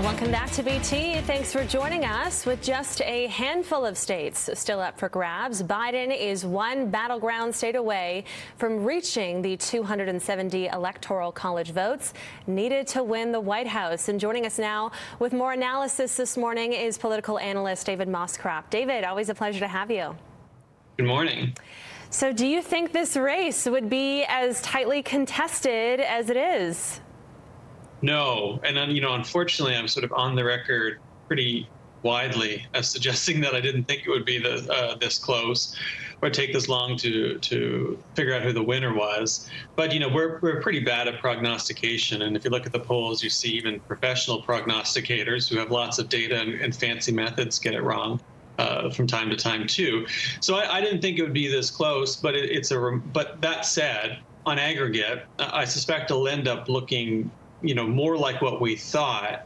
Welcome back to BT. Thanks for joining us. With just a handful of states still up for grabs, Biden is one battleground state away from reaching the 270 electoral college votes needed to win the White House. And joining us now with more analysis this morning is political analyst David Moscrop. David, always a pleasure to have you. Good morning. So do you think this race would be as tightly contested as it is? No, and unfortunately, I'm sort of on the record pretty widely as suggesting that I didn't think it would be this close or take this long to figure out who the winner was. But we're pretty bad at prognostication, and if you look at the polls, you see even professional prognosticators who have lots of data and fancy methods get it wrong from time to time too. So I didn't think it would be this close, but but that said, on aggregate, I suspect it'll end up looking more like what we thought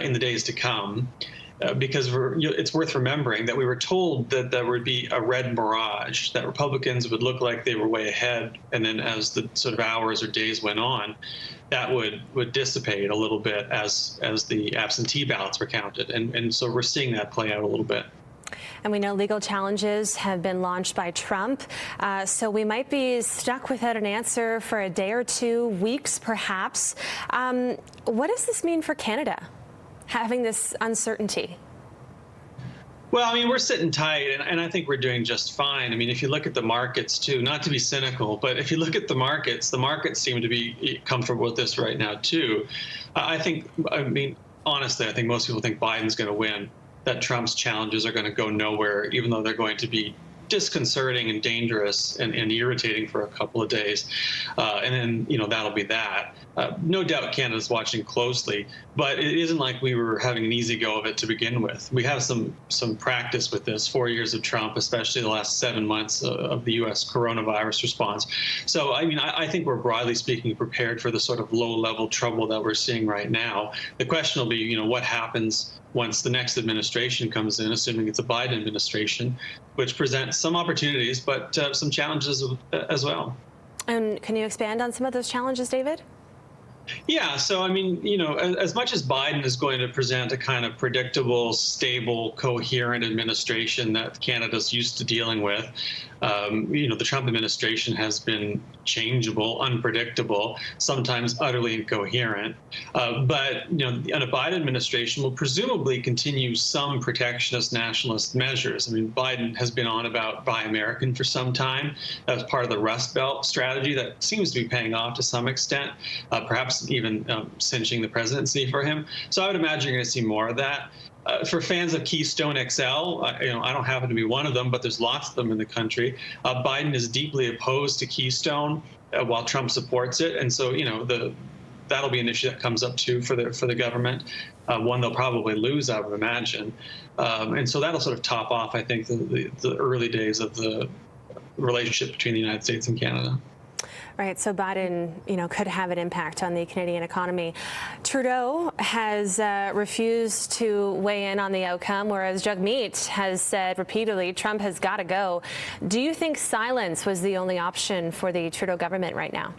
in the days to come, because it's worth remembering that we were told that there would be a red mirage, that Republicans would look like they were way ahead, and then as the sort of hours or days went on, that would dissipate a little bit as the absentee ballots were counted, and so we're seeing that play out a little bit. And we know legal challenges have been launched by Trump, so we might be stuck without an answer for a day or 2 weeks, perhaps. What does this mean for Canada, having this uncertainty? Well, we're sitting tight, and I think we're doing just fine. if you look at the markets, too, not to be cynical, but if you look at the markets seem to be comfortable with this right now, too. Honestly, I think most people think Biden's going to win, that Trump's challenges are going to go nowhere, even though they're going to be disconcerting and dangerous and irritating for a couple of days. And then, that'll be that. No doubt Canada's watching closely, but it isn't like we were having an easy go of it to begin with. We have some practice with this, 4 years of Trump, especially the last 7 months of the U.S. coronavirus response. So, I think we're broadly speaking prepared for the sort of low-level trouble that we're seeing right now. The question will be, what happens once the next administration comes in, assuming it's a Biden administration, which presents some opportunities, but some challenges as well. And can you expand on some of those challenges, David? Yeah. So, as much as Biden is going to present a kind of predictable, stable, coherent administration that Canada's used to dealing with, the Trump administration has been changeable, unpredictable, sometimes utterly incoherent. But a Biden administration will presumably continue some protectionist nationalist measures. Biden has been on about Buy American for some time. That was part of the Rust Belt strategy that seems to be paying off to some extent, perhaps even cinching the presidency for him. So I would imagine you're going to see more of that. For fans of Keystone XL, I don't happen to be one of them, but there's lots of them in the country. Biden is deeply opposed to Keystone while Trump supports it, and so that'll be an issue that comes up too for the government. One they'll probably lose, I would imagine, and so that'll sort of top off, I think, the early days of the relationship between the United States and Canada. Right, so Biden, could have an impact on the Canadian economy. Trudeau has refused to weigh in on the outcome, whereas Jagmeet has said repeatedly Trump has got to go. Do you think silence was the only option for the Trudeau government right now?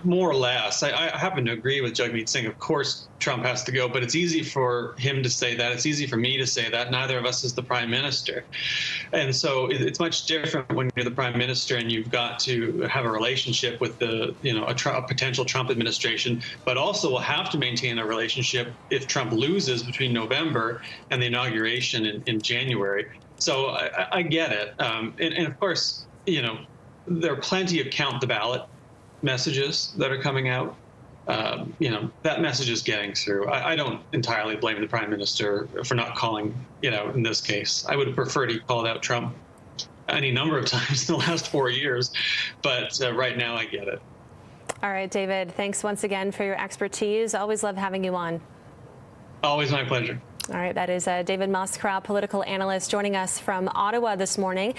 More or less. I happen to agree with Jagmeet Singh. Of course, Trump has to go, but it's easy for him to say that. It's easy for me to say that. Neither of us is the prime minister. And so it's much different when you're the prime minister and you've got to have a relationship with a potential Trump administration, but also will have to maintain a relationship if Trump loses between November and the inauguration in January. So I get it. And of course, there are plenty of count the ballot messages that are coming out. That message is getting through. I don't entirely blame the prime minister for not calling it out in this case. I would have preferred he called out Trump any number of times in the last 4 years, but right now I get it. All right, David, thanks once again for your expertise. Always love having you on. Always my pleasure. All right, that is David Moscrop, political analyst, joining us from Ottawa this morning.